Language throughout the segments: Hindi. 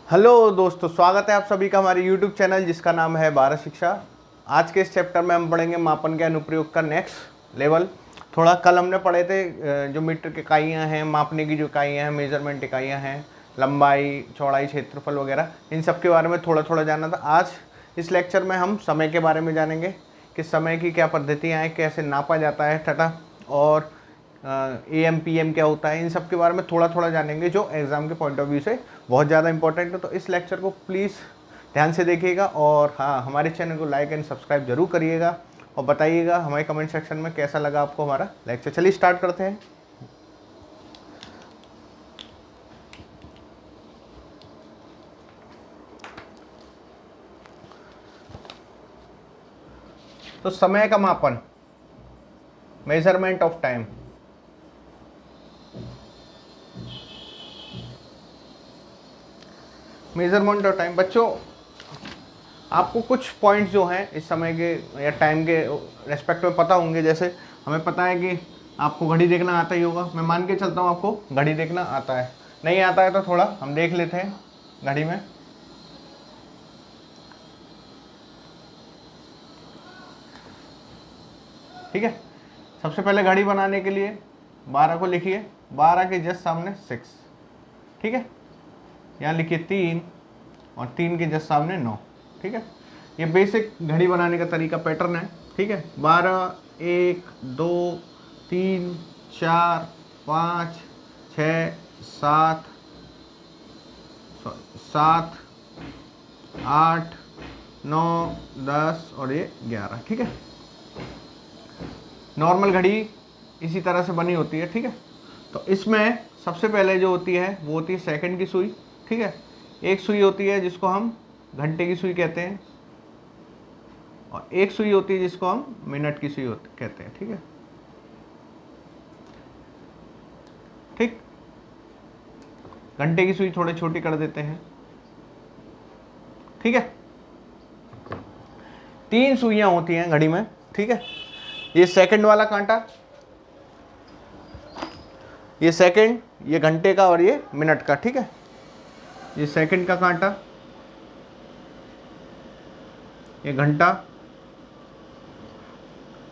हेलो दोस्तों, स्वागत है आप सभी का हमारे YouTube चैनल जिसका नाम है भारत शिक्षा। आज के इस चैप्टर में हम पढ़ेंगे मापन के अनुप्रयोग का नेक्स्ट लेवल। थोड़ा कल हमने पढ़े थे जो मीटर की इकाइयाँ हैं, मापने की जो इकाइयाँ हैं, मेजरमेंट इकाइयाँ हैं, लंबाई, चौड़ाई, क्षेत्रफल वगैरह, इन सब के बारे में थोड़ा थोड़ा जानना था। आज इस लेक्चर में हम समय के बारे में जानेंगे कि समय की क्या पद्धतियाँ हैं, कैसे नापा जाता है तथा और AM PM क्या होता है, इन सब के बारे में थोड़ा थोड़ा जानेंगे जो एग्ज़ाम के पॉइंट ऑफ व्यू से बहुत ज़्यादा इंपॉर्टेंट है। तो इस लेक्चर को प्लीज़ ध्यान से देखिएगा और हाँ, हमारे चैनल को लाइक एंड सब्सक्राइब जरूर करिएगा और बताइएगा हमारे कमेंट सेक्शन में कैसा लगा आपको हमारा लेक्चर। चलिए स्टार्ट करते हैं। तो समय का मापन, measurement of time. Measurement of time बच्चों, आपको कुछ पॉइंट्स जो हैं इस समय के या टाइम के रेस्पेक्ट में पता होंगे। जैसे हमें पता है कि आपको घड़ी देखना आता ही होगा। मैं मान के चलता हूँ आपको घड़ी देखना आता है। नहीं आता है तो थोड़ा हम देख लेते हैं घड़ी में। ठीक है, सबसे पहले घड़ी बनाने के लिए 12 को लिखिए, 12 के जस्ट सामने 6। ठीक है, यहाँ लिखिए 3 और 3 के जस्ट सामने 9। ठीक है, ये बेसिक घड़ी बनाने का तरीका, पैटर्न है। ठीक है, 12, 1, 2, 3, 4, 5, 6, 7, 7, 8, 9, 10 और ये 11। ठीक है, नॉर्मल घड़ी इसी तरह से बनी होती है। ठीक है, तो इसमें सबसे पहले जो होती है वो होती है सेकंड की सुई। ठीक है, एक सुई होती है जिसको हम घंटे की सुई कहते हैं और एक सुई होती है जिसको हम मिनट की सुई कहते हैं। ठीक है, ठीक, घंटे की सुई थोड़ी छोटी कर देते हैं। ठीक है, 3 सुइयां होती हैं घड़ी में। ठीक है, ये सेकंड वाला कांटा, ये सेकंड, ये घंटे का और ये मिनट का। ठीक है, ये सेकंड का कांटा, ये घंटा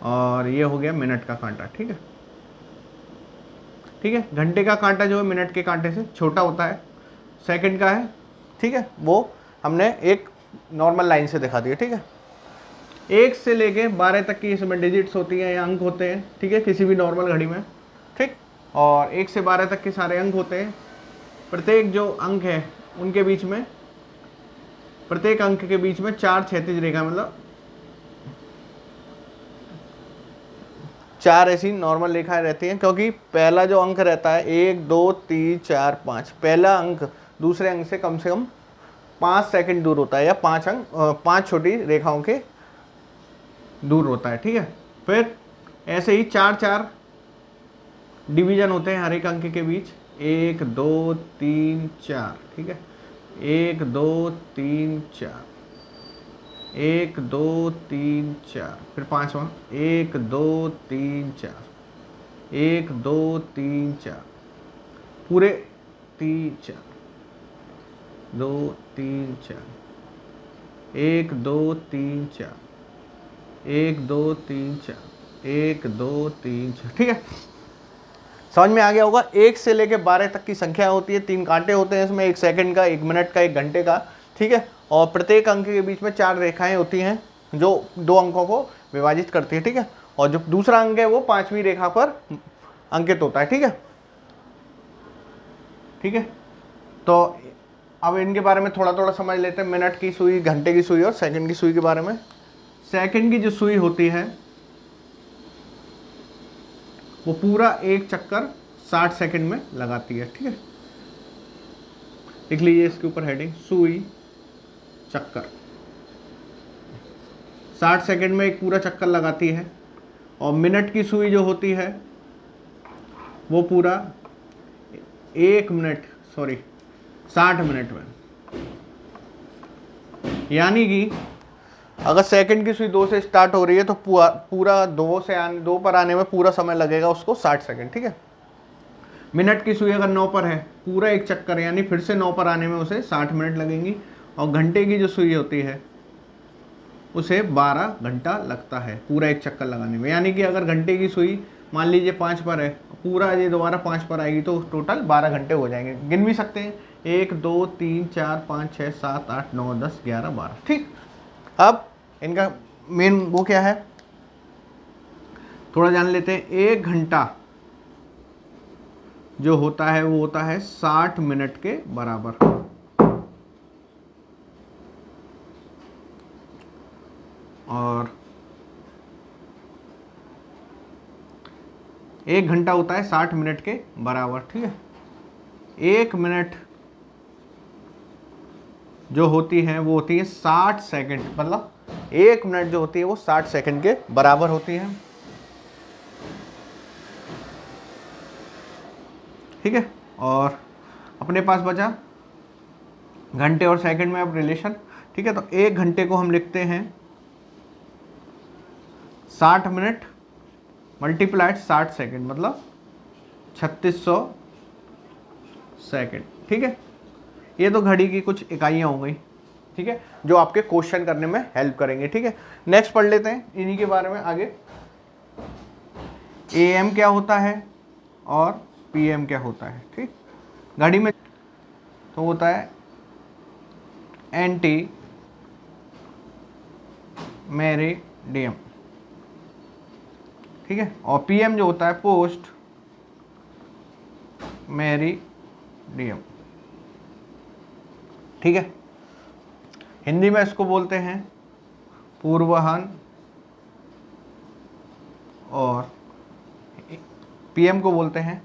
और ये हो गया मिनट का कांटा। ठीक है, ठीक है, घंटे का कांटा जो है मिनट के कांटे से छोटा होता है, सेकंड का है। ठीक है, वो हमने एक नॉर्मल लाइन से दिखा दिया। ठीक है, 1 से लेके 12 तक की इसमें डिजिट्स होती हैं या अंक होते हैं। ठीक है, किसी भी नॉर्मल घड़ी में। ठीक, और 1 से 12 तक के सारे अंक होते हैं। प्रत्येक जो अंक है उनके बीच में, प्रत्येक अंक के बीच में 4 क्षैतिज रेखा, मतलब 4 ऐसी नॉर्मल रेखाएं रहती हैं। क्योंकि पहला जो अंक रहता है 1, 2, 3, 4, 5, पहला अंक दूसरे अंक से कम 5 सेकंड दूर होता है या 5 छोटी रेखाओं के दूर होता है। ठीक है, फिर ऐसे ही 4 डिवीजन होते हैं हर एक अंक के बीच, 1, 2, 3, 4। ठीक है, 1, 2, 3, 4, 1, 2, 3, 4, फिर 5वां 1, 2, 3, 4, 1, 2, 3, 4, पूरे 3, 4, 2, 3, 4, 1, 2, 3, 4, 1, 2, 3, 4, 1, 2, 3, 4। ठीक है, समझ में आ गया होगा। 1 से लेके 12 तक की संख्या होती है, 3 कांटे होते हैं इसमें, 1 सेकंड का, 1 मिनट का, 1 घंटे का। ठीक है, और प्रत्येक अंक के बीच में 4 रेखाएं होती हैं जो 2 अंकों को विभाजित करती है। ठीक है, और जो दूसरा अंक है वो 5वीं रेखा पर अंकित होता है। ठीक है, ठीक है, तो अब इनके बारे में थोड़ा थोड़ा समझ लेते हैं। मिनट की सुई, घंटे की सुई और सेकंड की सुई के बारे में। सेकंड की जो सुई होती है वो पूरा एक चक्कर 60 सेकंड में लगाती है। ठीक है, लिख लीजिए इसके ऊपर हेडिंग, सुई चक्कर। 60 सेकंड में एक पूरा चक्कर लगाती है। और मिनट की सुई जो होती है वो पूरा 60 मिनट में। यानी कि अगर सेकंड की सुई 2 से स्टार्ट हो रही है तो पूरा 2 पर आने में पूरा समय लगेगा उसको 60 सेकंड। ठीक है, मिनट की सुई अगर 9 पर है, पूरा एक चक्कर यानी फिर से 9 पर आने में उसे 60 मिनट लगेंगी। और घंटे की जो सुई होती है उसे 12 घंटा लगता है पूरा एक चक्कर लगाने में। यानी कि अगर घंटे की सुई मान लीजिए 5 पर है, पूरा ये दोबारा 5 पर आएगी तो टोटल 12 घंटे हो जाएंगे। गिन भी सकते हैं, 1 2 3 4 5 6 7 8 9 10 11 12। ठीक, अब इनका मेन वो क्या है थोड़ा जान लेते हैं। 1 घंटा जो होता है वो होता है 60 मिनट के बराबर। और 1 घंटा होता है 60 मिनट के बराबर। ठीक है, 1 मिनट जो होती है वो होती है 60 सेकंड, मतलब 1 मिनट जो होती है वो 60 सेकंड के बराबर होती है। ठीक है, और अपने पास बचा घंटे और सेकंड में अब रिलेशन। ठीक है, तो 1 घंटे को हम लिखते हैं 60 मिनट मल्टीप्लाइड 60 सेकंड, मतलब 3600 सेकंड। ठीक है, ये तो घड़ी की कुछ इकाइयाँ हो गई। ठीक है, जो आपके क्वेश्चन करने में हेल्प करेंगे। ठीक है, नेक्स्ट पढ़ लेते हैं इन्हीं के बारे में आगे। AM क्या होता है और PM क्या होता है। ठीक, घड़ी में तो होता है एंटी मेरिडियम। ठीक है, और PM जो होता है पोस्ट मेरिडियम। ठीक है, हिंदी में इसको बोलते हैं पूर्वाह्न, और PM को बोलते हैं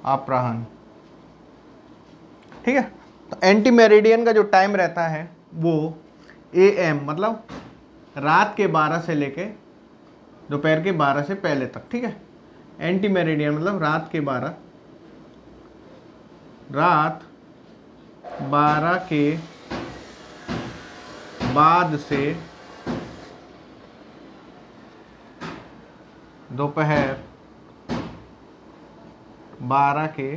अपराह्न। ठीक है, तो एंटी मेरिडियन का जो टाइम रहता है वो AM मतलब रात के 12 से लेके दोपहर के 12 से पहले तक। ठीक है, एंटी मेरिडियन मतलब रात 12 के बाद से दोपहर 12 के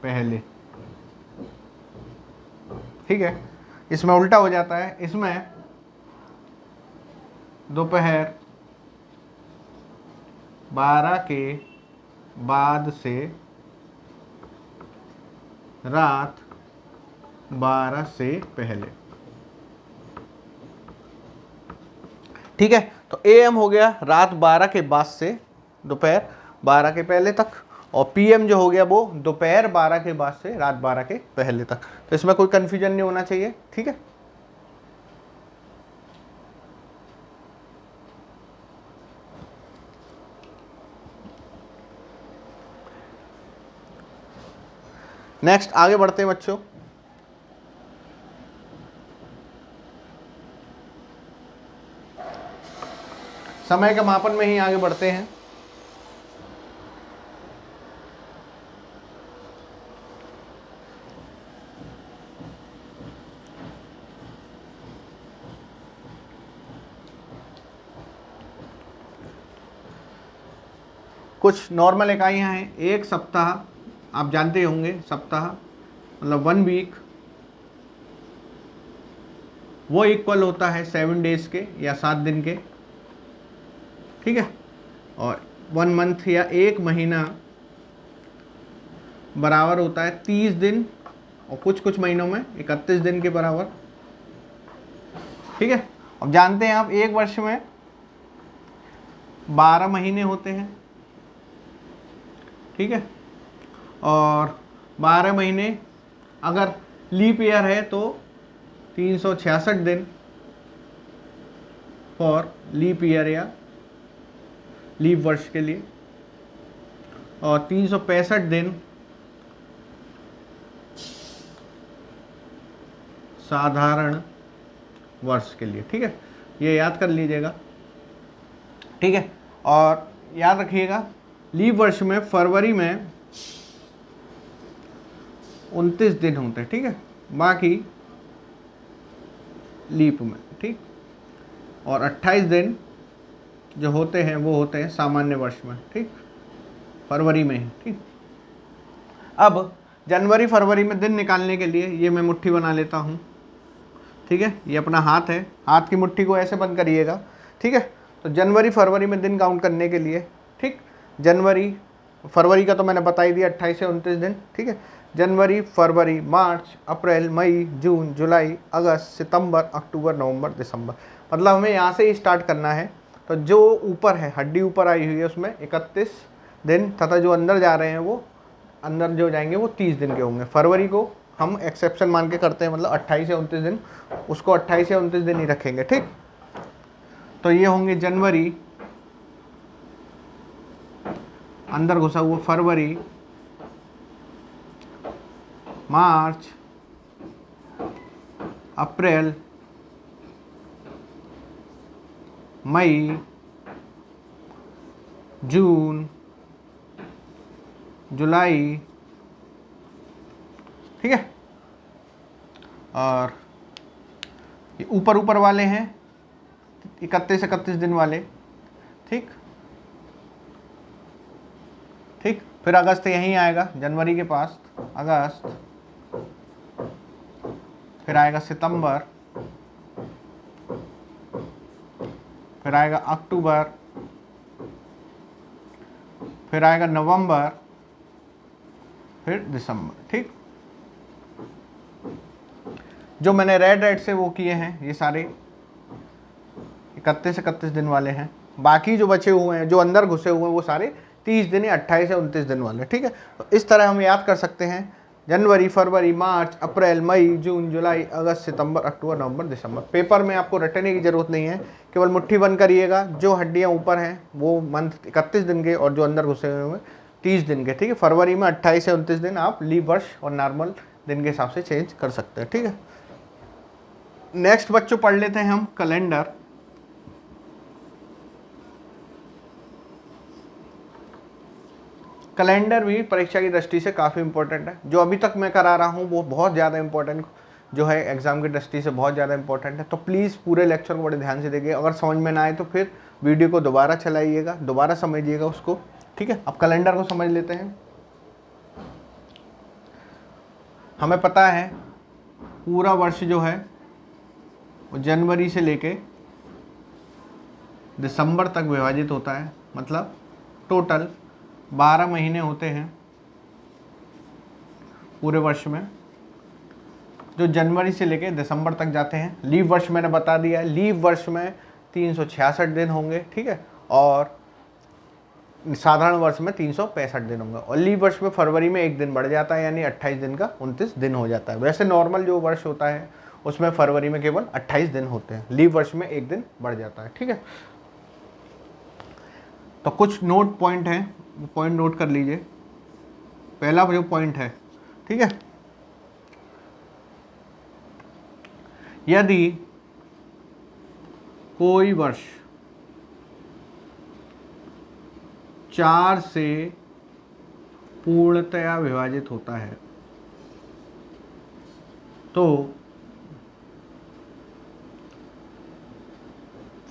पहले। ठीक है, इसमें उल्टा हो जाता है, इसमें दोपहर 12 के बाद से रात 12 से पहले। ठीक है, तो AM हो गया रात 12 के बाद से दोपहर 12 के पहले तक, और PM जो हो गया वो दोपहर 12 के बाद से रात 12 के पहले तक। तो इसमें कोई कंफ्यूजन नहीं होना चाहिए। ठीक है, नेक्स्ट आगे बढ़ते हैं बच्चों। समय के मापन में ही आगे बढ़ते हैं। कुछ नॉर्मल इकाइयाँ हैं। एक सप्ताह, आप जानते होंगे सप्ताह मतलब 1 वीक, वो इक्वल होता है 7 डेज के या 7 दिन के। ठीक है, और 1 मंथ या 1 महीना बराबर होता है 30 दिन, और कुछ कुछ महीनों में 31 दिन के बराबर। ठीक है, अब जानते हैं आप 1 वर्ष में 12 महीने होते हैं। ठीक है, और 12 महीने अगर लीप ईयर है तो 366 दिन फॉर लीप ईयर या लीप वर्ष के लिए, और 365 दिन साधारण वर्ष के लिए। ठीक है, ये याद कर लीजिएगा। ठीक है, और याद रखिएगा लीप वर्ष में फरवरी में 29 दिन होते हैं। ठीक है, बाकी लीप में। ठीक, और 28 दिन जो होते हैं वो होते हैं सामान्य वर्ष में। ठीक, फरवरी में ही। ठीक, अब जनवरी फरवरी में दिन निकालने के लिए ये मैं मुट्ठी बना लेता हूँ, ठीक है। ये अपना हाथ है, हाथ की मुट्ठी को ऐसे बंद करिएगा, ठीक है। तो जनवरी फरवरी में दिन काउंट करने के लिए, ठीक, जनवरी फरवरी का तो मैंने बता ही दिया 28 से 29 दिन, ठीक है। जनवरी फरवरी मार्च अप्रैल मई जून जुलाई अगस्त सितंबर अक्टूबर नवंबर दिसंबर, मतलब हमें यहाँ से ही स्टार्ट करना है। तो जो ऊपर है, हड्डी ऊपर आई हुई है, उसमें 31 दिन तथा जो अंदर जा रहे हैं वो अंदर जो जाएंगे वो 30 दिन के होंगे। फरवरी को हम एक्सेप्शन मान के करते हैं, मतलब 28 से 29 दिन, उसको 28 से 29 दिन ही रखेंगे, ठीक। तो ये होंगे जनवरी, अंदर घुसा हुआ फरवरी, मार्च अप्रैल मई जून जुलाई, ठीक है। और ये ऊपर ऊपर वाले हैं 31 दिन वाले, ठीक ठीक। फिर अगस्त यहीं आएगा जनवरी के पास, अगस्त, फिर आएगा सितंबर, फिर आएगा अक्टूबर, फिर आएगा नवंबर, फिर दिसंबर, ठीक। जो मैंने रेड से वो किए हैं ये सारे 31 दिन वाले हैं। बाकी जो बचे हुए हैं, जो अंदर घुसे हुए हैं, वो सारे 30 दिन या 28 से 29 दिन वाले, ठीक है। तो इस तरह हम याद कर सकते हैं जनवरी फरवरी मार्च अप्रैल मई जून जुलाई अगस्त सितंबर अक्टूबर नवंबर दिसंबर। पेपर में आपको रटने की जरूरत नहीं है, केवल मुट्ठी बंद करिएगा। जो हड्डियाँ ऊपर हैं वो मंथ 31 दिन के और जो अंदर घुसे हुए हैं 30 दिन के, ठीक है। फरवरी में 28 से 29 दिन आप लीप वर्ष और नॉर्मल दिन के हिसाब से चेंज कर सकते हैं, ठीक है। नेक्स्ट बच्चों पढ़ लेते हैं हम कैलेंडर। कैलेंडर भी परीक्षा की दृष्टि से काफ़ी इंपॉर्टेंट है। जो अभी तक मैं करा रहा हूँ वो बहुत ज़्यादा इंपॉर्टेंट जो है, एग्जाम की दृष्टि से बहुत ज़्यादा इंपॉर्टेंट है। तो प्लीज़ पूरे लेक्चर को बड़े ध्यान से देखिए। अगर समझ में ना आए तो फिर वीडियो को दोबारा चलाइएगा, दोबारा समझिएगा उसको, ठीक है। अब कैलेंडर को समझ लेते हैं। हमें पता है पूरा वर्ष जो है वो जनवरी से लेके दिसंबर तक विभाजित होता है, मतलब टोटल 12 महीने होते हैं पूरे वर्ष में, जो जनवरी से लेके दिसंबर तक जाते हैं। लीप वर्ष मैंने बता दिया है, लीप वर्ष में 366 दिन होंगे, ठीक है, और साधारण वर्ष में 365 दिन होंगे। और लीप वर्ष में फरवरी में एक दिन बढ़ जाता है, यानी 28 दिन का 29 दिन हो जाता है। वैसे नॉर्मल जो वर्ष होता है उसमें फरवरी में केवल 28 दिन होते हैं, लीप वर्ष में एक दिन बढ़ जाता है, ठीक है। तो कुछ नोट पॉइंट हैं, पॉइंट नोट कर लीजिए। पहला जो पॉइंट है, ठीक है, यदि कोई वर्ष 4 से पूर्णतया विभाजित होता है तो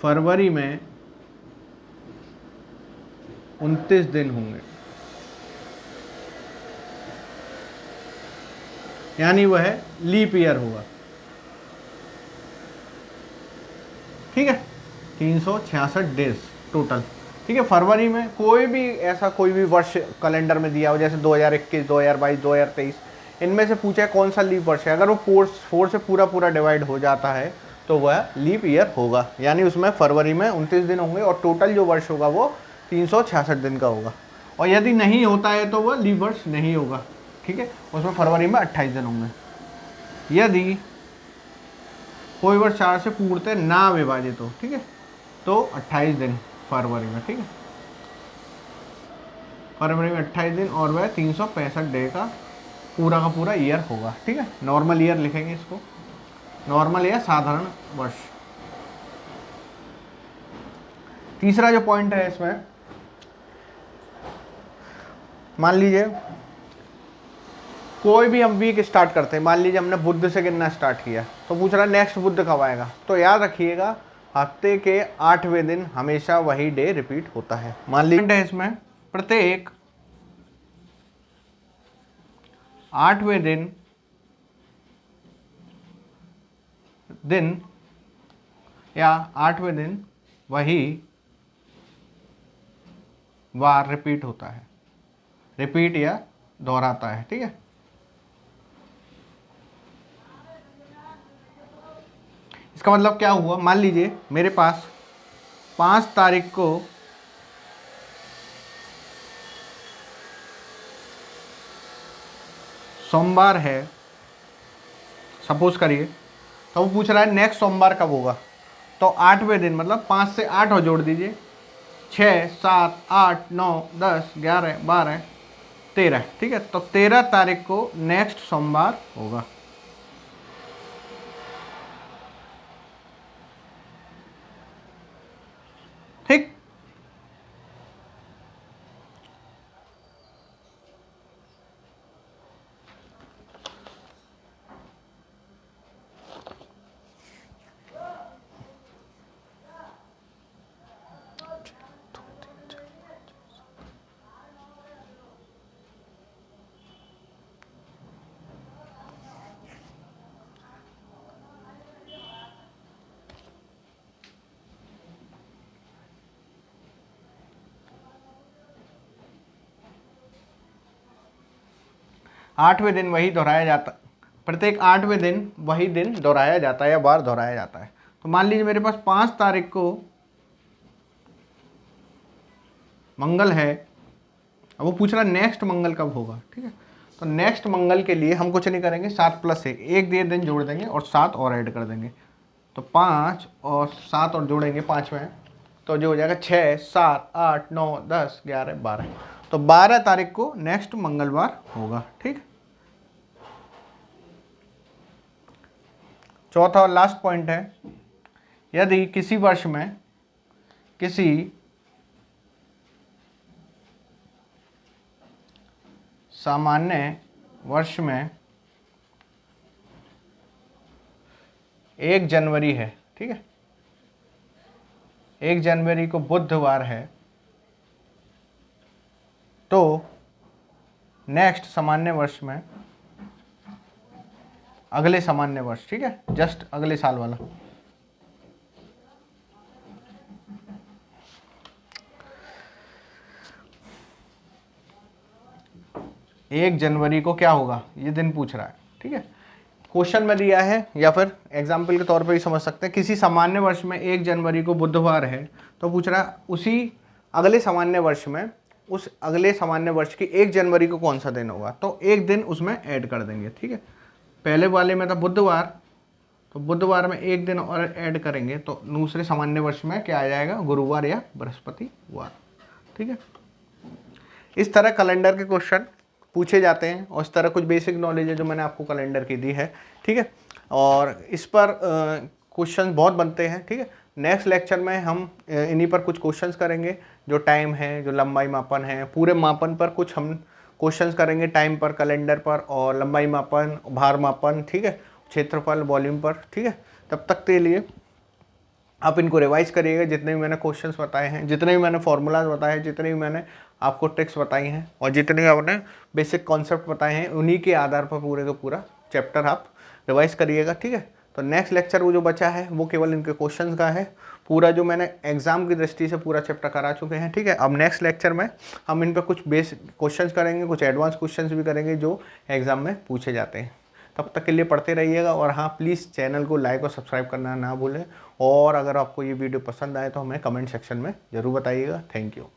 फरवरी में 29 दिन होंगे, यानी वह लीप ईयर होगा, ठीक है। 366 डेज टोटल, ठीक है। फरवरी में कोई भी वर्ष कैलेंडर में दिया हो, जैसे 2021 2022 2023, इनमें से पूछा है कौन सा लीप वर्ष है, अगर वो 4 से पूरा डिवाइड हो जाता है तो वह लीप ईयर होगा, यानी उसमें फरवरी में 29 दिन होंगे और टोटल जो वर्ष होगा वो 366 दिन का होगा। और यदि नहीं होता है तो वह लीप वर्ष नहीं होगा, ठीक है, उसमें फरवरी में 28 दिन होंगे। यदि कोई वर्ष 4 से पूर्णतः ना विभाजित हो, ठीक है, तो 28 दिन फरवरी में, ठीक है, फरवरी में 28 दिन और वह 365 डे का पूरा ईयर होगा, ठीक है। नॉर्मल ईयर लिखेंगे इसको, नॉर्मल या साधारण वर्ष। तीसरा जो पॉइंट है इसमें, मान लीजिए कोई भी हम वीक स्टार्ट करते हैं, मान लीजिए हमने बुध से गिनना स्टार्ट किया, तो पूछ रहा है नेक्स्ट बुध कब आएगा, तो याद रखिएगा हफ्ते के 8वें दिन हमेशा वही डे रिपीट होता है। मान लीजिए इसमें प्रत्येक 8वें दिन या 8वें दिन वही बार रिपीट होता है, रिपीट या दोहराता है। ठीक है, इसका मतलब क्या हुआ, मान लीजिए मेरे पास 5 तारीख को सोमवार है, सपोज करिए, तो वो पूछ रहा है नेक्स्ट सोमवार कब होगा। तो 8वें दिन मतलब 5 से 8 और जोड़ दीजिए, 6, 7, 8, 9, 10, 11, 12, 13। ठीक है, तो 13 तारीख को नेक्स्ट सोमवार होगा। ठीक, आठवें दिन वही दोहराया जाता, प्रत्येक 8वें दिन वही दिन दोहराया जाता है या बार दोहराया जाता है। तो मान लीजिए मेरे पास 5 तारीख को मंगल है, अब वो पूछ रहा है नेक्स्ट मंगल कब होगा। ठीक है, तो नेक्स्ट मंगल के लिए हम कुछ नहीं करेंगे, 7 + 1, एक दिन जोड़ देंगे और 7 और ऐड कर देंगे। तो 5 और 7 और जोड़ेंगे 5वें, तो जो हो जाएगा 6, 7, 8, 9, 10, 11, 12। तो 12 तारीख को नेक्स्ट मंगलवार होगा। ठीक, चौथा और लास्ट पॉइंट है, यदि किसी वर्ष में किसी सामान्य वर्ष में 1 जनवरी है, ठीक है, 1 जनवरी को बुधवार है, तो नेक्स्ट सामान्य वर्ष में, अगले सामान्य वर्ष, ठीक है, जस्ट अगले साल वाला, एक जनवरी को क्या होगा, ये दिन पूछ रहा है। ठीक है, क्वेश्चन में दिया है या फिर एग्जाम्पल के तौर पे ही समझ सकते हैं, किसी सामान्य वर्ष में 1 जनवरी को बुधवार है, तो पूछ रहा है उसी अगले सामान्य वर्ष में, उस अगले सामान्य वर्ष की 1 जनवरी को कौन सा दिन होगा, तो एक दिन उसमें ऐड कर देंगे। ठीक है, पहले वाले में था बुधवार, तो बुधवार में एक दिन और ऐड करेंगे, तो दूसरे सामान्य वर्ष में क्या आ जाएगा, गुरुवार या बृहस्पतिवार। ठीक है, इस तरह कैलेंडर के क्वेश्चन पूछे जाते हैं और इस तरह कुछ बेसिक नॉलेज है जो मैंने आपको कैलेंडर की दी है। ठीक है, और इस पर क्वेश्चन बहुत बनते हैं। ठीक है, नेक्स्ट लेक्चर में हम इन्हीं पर कुछ क्वेश्चंस करेंगे, जो टाइम है, जो लंबाई मापन है, पूरे मापन पर कुछ हम क्वेश्चंस करेंगे, टाइम पर, कैलेंडर पर, और लंबाई मापन, भार मापन, ठीक है, क्षेत्रफल, वॉल्यूम पर। ठीक है, तब तक के लिए आप इनको रिवाइज करिएगा, जितने भी मैंने क्वेश्चंस बताए हैं, जितने भी मैंने फॉर्मूलाज बताए हैं, जितने भी मैंने आपको ट्रिक्स बताई हैं, और जितने आपने बेसिक कॉन्सेप्ट बताए हैं, उन्हीं के आधार पर पूरे का पूरा चैप्टर आप रिवाइज करिएगा। ठीक है, तो नेक्स्ट लेक्चर वो जो बचा है वो केवल इनके क्वेश्चंस का है, पूरा जो मैंने एग्जाम की दृष्टि से पूरा चैप्टर करा चुके हैं। ठीक है, अब नेक्स्ट लेक्चर में हम इन पर कुछ बेसिक क्वेश्चंस करेंगे, कुछ एडवांस क्वेश्चंस भी करेंगे जो एग्जाम में पूछे जाते हैं। तब तक के लिए पढ़ते रहिएगा, और हाँ, प्लीज़ चैनल को लाइक और सब्सक्राइब करना ना भूलें, और अगर आपको ये वीडियो पसंद आए तो हमें कमेंट सेक्शन में ज़रूर बताइएगा। Thank you.